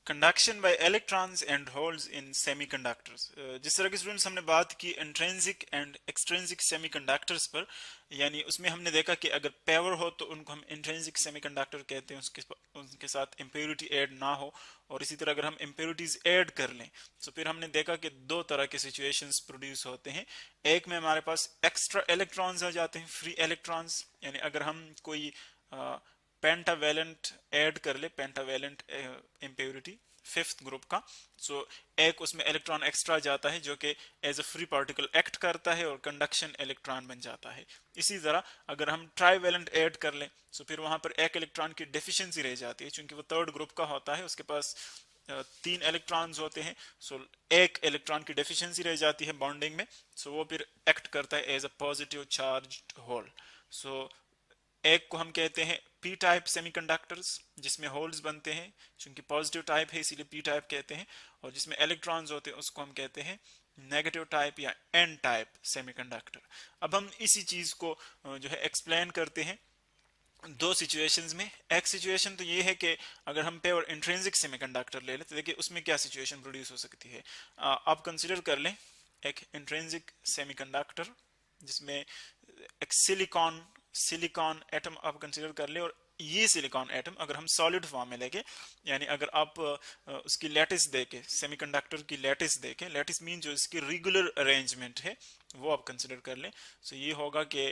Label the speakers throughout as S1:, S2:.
S1: Conduction bye electrons and holes in semiconductors. जिस तरह के स्टूडेंट्स हमने बात की इंट्रिंसिक एंड एक्सट्रिंसिक सेमीकंडक्टर्स पर, यानी उसमें हमने देखा कि अगर पावर हो तो उनको हम इंट्रिंसिक सेमीकंडक्टर कहते हैं, उनके साथ इम्प्योरिटी ऐड ना हो। और इसी तरह अगर हम इम्प्योरिटीज ऐड कर लें तो फिर हमने देखा कि दो तरह के सिचुएशंस प्रोड्यूस होते हैं। एक में हमारे पास एक्स्ट्रा इलेक्ट्रॉन्स आ जाते हैं, फ्री इलेक्ट्रॉन्स, यानी अगर हम कोई पेंटावेलेंट ऐड कर ले, पेंटावेलेंट इम्प्योरिटी फिफ्थ ग्रुप का, सो एक उसमें इलेक्ट्रॉन एक्स्ट्रा जाता है जो कि as a free particle act करता है और कंडक्शन इलेक्ट्रॉन बन जाता है। इसी तरह अगर हम ट्राईवेलेंट ऐड कर लें तो फिर वहां पर एक इलेक्ट्रॉन की डेफिशिएंसी रह जाती है, क्योंकि वो थर्ड ग्रुप का होता है, उसके पास तीन इलेक्ट्रॉन्स होते हैं। सो एक इलेक्ट्रॉन की डेफिशिएंसी रह जाती है बॉन्डिंग में, सो वो फिर एक्ट करता है as a positive charged hole. So एक को हम कहते हैं पी टाइप सेमीकंडक्टर्स जिसमें होल्स बनते हैं, क्योंकि पॉजिटिव टाइप है इसीलिए पी टाइप कहते हैं। और जिसमें इलेक्ट्रॉन्स होते हैं उसको हम कहते हैं नेगेटिव टाइप या एन टाइप सेमीकंडक्टर। अब हम इसी चीज को जो है एक्सप्लेन करते हैं दो सिचुएशंस में। एक सिचुएशन तो ये है कि अगर हम प्योर इंट्रिंसिक सेमीकंडक्टर ले लें तो देखिए उसमें क्या सिचुएशन प्रोड्यूस हो सकती है। आप कंसिडर कर लें एक इंट्रिंसिक सेमीकंडक्टर जिसमें एक सिलिकॉन सिलिकॉन एटम आप कंसिडर कर ले, और ये सिलिकॉन एटम अगर हम सॉलिड फॉर्म में लेके, यानी अगर आप उसकी लैटिस देके, सेमीकंडक्टर की लैटिस देखें, लैटिस मीन जो इसकी रेगुलर अरेंजमेंट है वो आप कंसिडर कर लें। सो ये होगा कि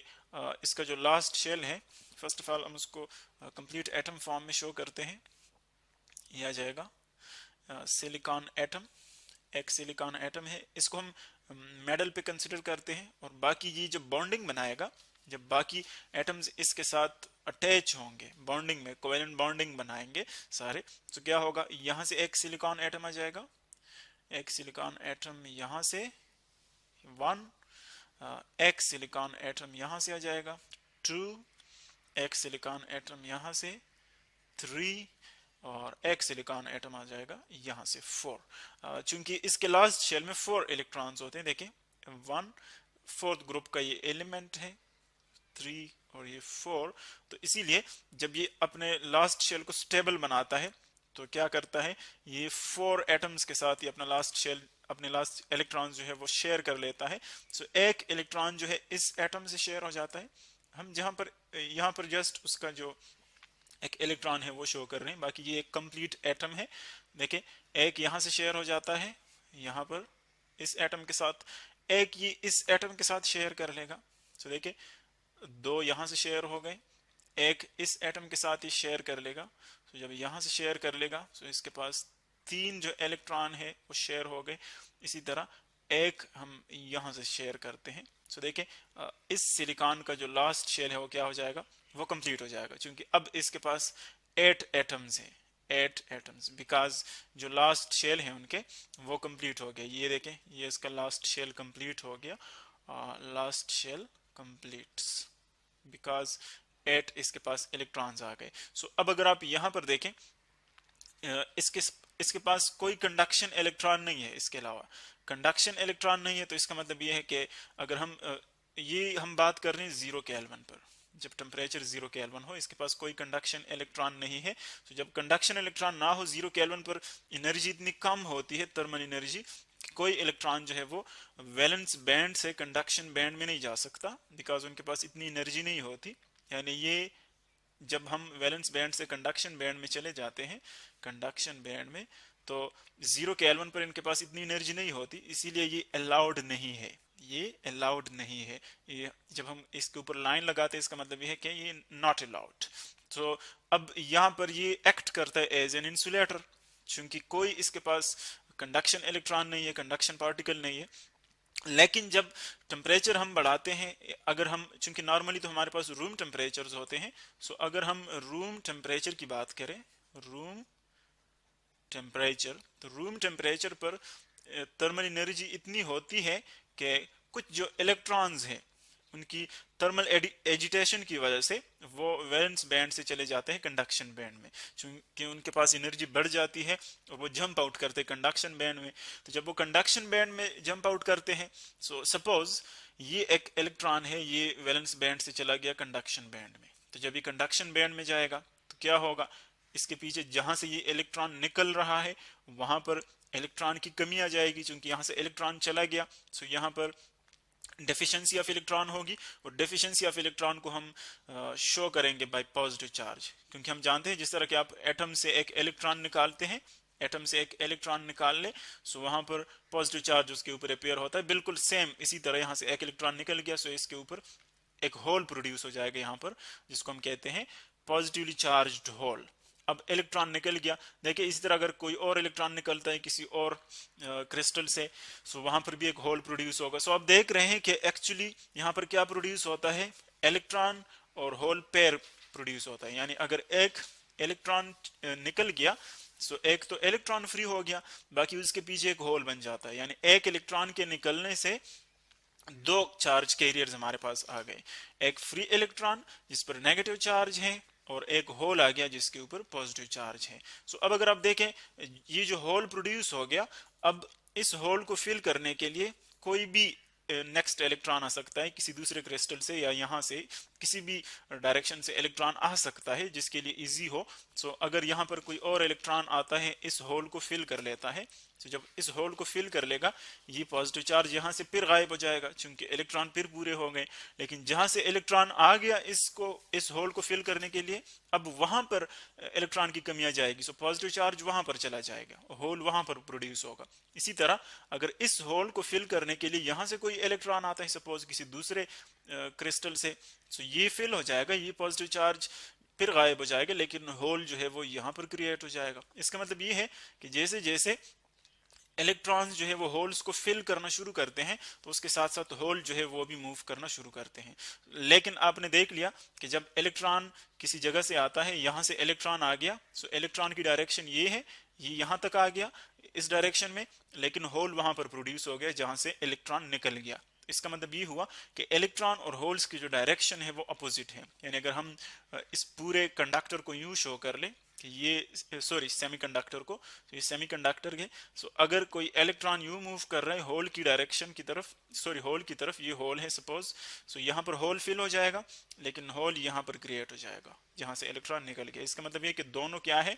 S1: इसका जो लास्ट शेल है, फर्स्ट ऑफ ऑल हम उसको कंप्लीट एटम फॉर्म में शो करते हैं। ये आ जाएगा सिलिकॉन एटम, एक सिलिकॉन एटम है, इसको हम मेडल पे कंसिडर करते हैं। और बाकी ये जो बॉन्डिंग बनाएगा, जब बाकी एटम्स इसके साथ अटैच होंगे बॉन्डिंग में, कोवेलेंट बॉन्डिंग बनाएंगे सारे, तो क्या होगा, यहां से एक सिलिकॉन एटम आ जाएगा, एक सिलिकॉन एटम यहां से वन, एक सिलिकॉन एटम यहां से आ जाएगा टू, एक सिलिकॉन एटम यहां से थ्री, और एक सिलिकॉन एटम आ जाएगा यहां से फोर। चूंकि इसके लास्ट शेल में फोर इलेक्ट्रॉन्स होते हैं, देखिए वन, फोर्थ ग्रुप का ये एलिमेंट है, थ्री और ये फोर, तो इसीलिए जब ये अपने लास्ट शेल को स्टेबल बनाता है तो क्या करता है, ये फोर एटम्स के साथ ये अपना लास्ट शेल, अपने लास्ट इलेक्ट्रॉन जो है वो शेयर कर लेता है। सो एक इलेक्ट्रॉन जो है इस एटम से शेयर हो जाता है। हम जहां पर यहां पर जस्ट उसका जो एक इलेक्ट्रॉन है वो शो कर रहे हैं, बाकी ये एक कंप्लीट एटम है। देखिए एक यहां से शेयर हो जाता है यहां पर इस एटम के साथ, एक ये इस एटम के साथ शेयर कर लेगा। तो देखिए दो यहां से शेयर हो गए, एक इस एटम के साथ ही शेयर कर लेगा। तो जब यहां से शेयर कर लेगा तो इसके पास तीन जो इलेक्ट्रॉन है वो शेयर हो गए। इसी तरह एक हम यहां से शेयर करते हैं। सो देखिए इस सिलिकॉन का जो लास्ट शेल है वो क्या हो जाएगा, वो कंप्लीट हो जाएगा, क्योंकि अब इसके पास एट एटम्स है, एट एटम्स, बिकॉज जो लास्ट शेल है उनके वो कंप्लीट हो गए। ये देखें ये इसका लास्ट शेल कंप्लीट हो गया, last shell completes because at इसके पास इलेक्ट्रॉन्स आ गए। सो अब अगर आप यहां पर देखें इसके इसके पास कोई कंडक्शन इलेक्ट्रॉन नहीं है, इसके अलावा कंडक्शन इलेक्ट्रॉन नहीं है, तो इसका मतलब ये है कि अगर हम ये हम बात कर रहे हैं जीरो केल्विन पर, जब टेम्परेचर जीरो केल्विन हो, इसके पास कोई कंडक्शन इलेक्ट्रॉन नहीं है। तो जब कंडक्शन इलेक्ट्रॉन ना हो जीरो केल्विन पर, एनर्जी इतनी कम होती है, थर्मल एनर्जी, कोई इलेक्ट्रॉन जो है वो वैलेंस बैंड से कंडक्शन बैंड में नहीं जा सकता, बिकॉज उनके पास इतनी एनर्जी नहीं होती। यानी ये जब हम वैलेंस बैंड से कंडक्शन बैंड में चले जाते हैं, कंडक्शन बैंड में, तो जीरो केल्विन पर इनके पास इतनी एनर्जी नहीं होती, इसीलिए ये अलाउड नहीं है, ये अलाउड नहीं है। ये जब हम इसके ऊपर लाइन लगाते हैं इसका मतलब ये है कि ये नॉट अलाउड। तो अब यहाँ पर ये एक्ट करता है एज एन इंसुलेटर, क्योंकि कोई इसके पास कंडक्शन इलेक्ट्रॉन नहीं है, कंडक्शन पार्टिकल नहीं है। लेकिन जब टेम्परेचर हम बढ़ाते हैं, अगर हम, चूंकि नॉर्मली तो हमारे पास रूम टेम्परेचर होते हैं, सो अगर हम रूम टेम्परेचर की बात करें, रूम टेम्परेचर, तो रूम टेम्परेचर पर थर्मल एनर्जी इतनी होती है कि कुछ जो इलेक्ट्रॉन्स हैं उनकी थर्मल एजिटेशन की वजह से वो वैलेंस बैंड से चले जाते हैं कंडक्शन बैंड में, क्योंकि उनके पास एनर्जी बढ़ जाती है और वो जंप आउट करते हैं कंडक्शन बैंड में। तो जब वो कंडक्शन बैंड में जंप आउट करते हैं, सो सपोज ये एक इलेक्ट्रॉन है, ये वैलेंस बैंड से चला गया कंडक्शन बैंड में, तो जब ये कंडक्शन बैंड में जाएगा तो क्या होगा, इसके पीछे जहां से ये इलेक्ट्रॉन निकल रहा है वहां पर इलेक्ट्रॉन की कमी आ जाएगी, क्योंकि यहां से इलेक्ट्रॉन चला गया। सो यहाँ पर डेफिशिएंसी ऑफ इलेक्ट्रॉन होगी, और डेफिशिएंसी ऑफ इलेक्ट्रॉन को हम शो करेंगे बाय पॉजिटिव चार्ज, क्योंकि हम जानते हैं जिस तरह के आप एटम से एक इलेक्ट्रॉन निकालते हैं, एटम से एक इलेक्ट्रॉन निकाल ले, सो वहां पर पॉजिटिव चार्ज उसके ऊपर अपेयर होता है। बिल्कुल सेम इसी तरह यहाँ से एक इलेक्ट्रॉन निकल गया, सो इसके ऊपर एक होल प्रोड्यूस हो जाएगा यहाँ पर, जिसको हम कहते हैं पॉजिटिवली चार्ज्ड होल। अब इलेक्ट्रॉन निकल गया, देखिए इसी तरह अगर कोई और इलेक्ट्रॉन निकलता है किसी और क्रिस्टल से, सो वहां पर भी एक होल प्रोड्यूस होगा। सो आप देख रहे हैं कि एक्चुअली यहाँ पर क्या प्रोड्यूस होता है, इलेक्ट्रॉन और होल पेयर प्रोड्यूस होता है। यानी अगर एक इलेक्ट्रॉन निकल गया, सो एक तो इलेक्ट्रॉन फ्री हो गया, बाकी उसके पीछे एक होल बन जाता है। यानी एक इलेक्ट्रॉन के निकलने से दो चार्ज कैरियर्स हमारे पास आ गए, एक फ्री इलेक्ट्रॉन जिस पर नेगेटिव चार्ज है, और एक होल आ गया जिसके ऊपर पॉजिटिव चार्ज है। सो अब अगर आप देखें ये जो होल प्रोड्यूस हो गया, अब इस होल को फिल करने के लिए कोई भी नेक्स्ट इलेक्ट्रॉन आ सकता है किसी दूसरे क्रिस्टल से, या यहाँ से किसी भी डायरेक्शन से इलेक्ट्रॉन आ सकता है जिसके लिए इजी हो। सो अगर यहाँ पर कोई और इलेक्ट्रॉन आता है इस होल को फिल कर लेता है, तो जब इस होल को फिल कर लेगा ये पॉजिटिव चार्ज यहाँ से फिर गायब हो जाएगा, क्योंकि इलेक्ट्रॉन फिर पूरे हो गए। लेकिन जहां से इलेक्ट्रॉन आ गया इसको इस होल को फिल करने के लिए, अब वहां पर इलेक्ट्रॉन की कमी आ जाएगी, सो पॉजिटिव चार्ज वहां पर चला जाएगा, होल वहां पर प्रोड्यूस होगा। इसी तरह अगर इस होल को फिल करने के लिए यहां से कोई इलेक्ट्रॉन आता है सपोज किसी दूसरे क्रिस्टल से, सो ये फिल हो जाएगा, ये पॉजिटिव चार्ज फिर गायब हो जाएगा, लेकिन होल जो है वो यहाँ पर क्रिएट हो जाएगा। इसका मतलब ये है कि जैसे जैसे इलेक्ट्रॉन्स जो है वो होल्स को फिल करना शुरू करते हैं, तो उसके साथ साथ होल जो है वो भी मूव करना शुरू करते हैं। लेकिन आपने देख लिया कि जब इलेक्ट्रॉन किसी जगह से आता है, यहां से इलेक्ट्रॉन आ गया, सो इलेक्ट्रॉन की डायरेक्शन ये है, ये यहां तक आ गया इस डायरेक्शन में, लेकिन होल वहां पर प्रोड्यूस हो गया जहां से इलेक्ट्रॉन निकल गया। इसका मतलब ये हुआ कि इलेक्ट्रॉन और होल्स की जो डायरेक्शन है वो अपोजिट है। यानी अगर हम इस पूरे कंडक्टर को यूं शो कर ले कि ये सेमीकंडक्टर को, तो ये सेमीकंडक्टर है। सो अगर कोई इलेक्ट्रॉन यू मूव कर रहा है होल की डायरेक्शन की तरफ, होल की तरफ, ये होल है सपोज, सो यहाँ पर होल फिल हो जाएगा, लेकिन होल यहाँ पर क्रिएट हो जाएगा जहां से इलेक्ट्रॉन निकल गया। इसका मतलब ये कि दोनों क्या है,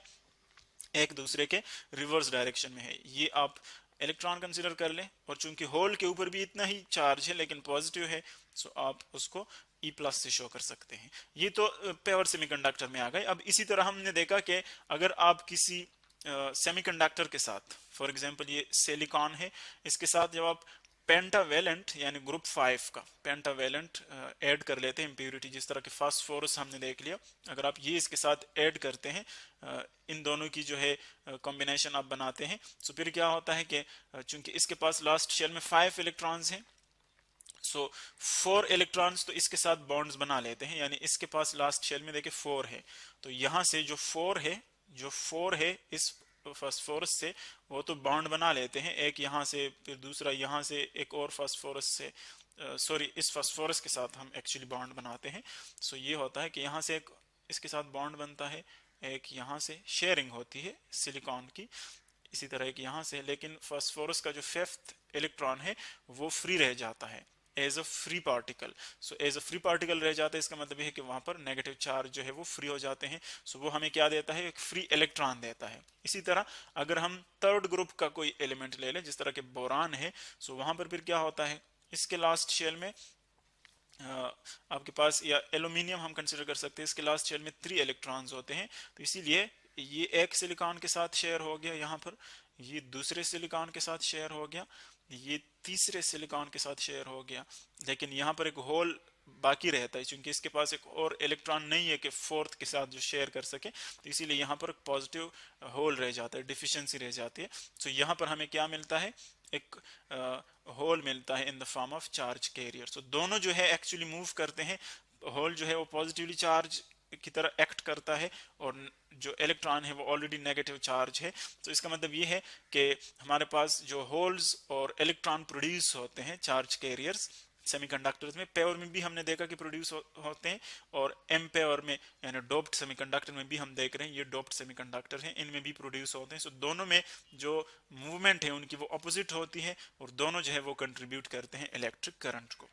S1: एक दूसरे के रिवर्स डायरेक्शन में है। ये आप इलेक्ट्रॉन कंसीडर कर लें, और चूंकि होल के ऊपर भी इतना ही चार्ज है लेकिन पॉजिटिव है, सो आप उसको E प्लस से शो कर सकते हैं। ये तो प्योर सेमीकंडक्टर में आ गए। अब इसी तरह हमने देखा कि अगर आप किसी सेमीकंडक्टर के साथ, फॉर एग्जांपल ये सिलिकॉन है, इसके साथ जब आप पेंटावेलेंट यानी ग्रुप 5 का पेंटावेलेंट ऐड कर लेते हैं इम्प्यूरिटी, जिस तरह के फास्फोरस हमने देख लिया, अगर आप ये इसके साथ ऐड करते हैं, इन दोनों की जो है कॉम्बिनेशन आप बनाते हैं, तो फिर क्या होता है कि चूंकि इसके पास लास्ट शेल में 5 इलेक्ट्रॉन्स हैं, सो 4 इलेक्ट्रॉन्स तो इसके साथ बॉन्ड्स बना लेते हैं, यानी इसके पास लास्ट शेल में देखिए 4 है, तो यहां से जो 4 है इस फास्फोरस से वो तो बॉन्ड बना लेते हैं, एक यहाँ से, फिर दूसरा यहाँ से, एक और फास्फोरस से, इस फास्फोरस के साथ हम एक्चुअली बॉन्ड बनाते हैं। सो ये होता है कि यहाँ से एक इसके साथ बॉन्ड बनता है, एक यहाँ से शेयरिंग होती है सिलिकॉन की, इसी तरह एक यहाँ से, लेकिन फास्फोरस का जो 5th इलेक्ट्रॉन है वो फ्री रह जाता है as a free particle. So as a free particle रह जाता है, इसका मतलब है कि वहां पर नेगेटिव चार्ज जो है वो फ्री हो जाते हैं। सो वो हमें क्या देता है, एक फ्री इलेक्ट्रॉन देता है। इसी तरह अगर हम थर्ड ग्रुप का कोई एलिमेंट ले लें, जिस तरह के बोरान है, सो वहां पर फिर क्या होता है, इसके लास्ट शेल में आपके पास, या एल्यूमिनियम हम कंसिडर कर सकते हैं, इसके लास्ट शेल में 3 इलेक्ट्रॉन्स होते हैं, तो इसीलिए ये एक सिलिकॉन के साथ शेयर हो गया, यहाँ पर ये दूसरे सिलिकॉन के साथ शेयर हो गया, ये तीसरे सिलिकॉन के साथ शेयर हो गया, लेकिन यहाँ पर एक होल बाकी रहता है, क्योंकि इसके पास एक और इलेक्ट्रॉन नहीं है कि 4th के साथ जो शेयर कर सके, तो इसीलिए यहाँ पर पॉजिटिव होल रह जाता है, डिफिशियंसी रह जाती है। सो यहाँ पर हमें क्या मिलता है, एक होल मिलता है in the form of charge carrier. So दोनों जो है एक्चुअली मूव करते हैं, होल जो है वो पॉजिटिवली चार्ज की तरह एक्ट करता है, और जो इलेक्ट्रॉन है वो ऑलरेडी नेगेटिव चार्ज है। तो इसका मतलब ये है कि हमारे पास जो होल्स और इलेक्ट्रॉन प्रोड्यूस होते हैं चार्ज कैरियर्स सेमीकंडक्टर्स में, पेवर में भी हमने देखा कि प्रोड्यूस होते हैं, और एम पेवर में यानी डोप्ड सेमीकंडक्टर में भी हम देख रहे हैं ये डोप्ड सेमीकंडक्टर हैं, इनमें भी प्रोड्यूस होते हैं। सो दोनों में जो मूवमेंट है उनकी वो अपोजिट होती है, और दोनों जो है वो कंट्रीब्यूट करते हैं इलेक्ट्रिक करंट को।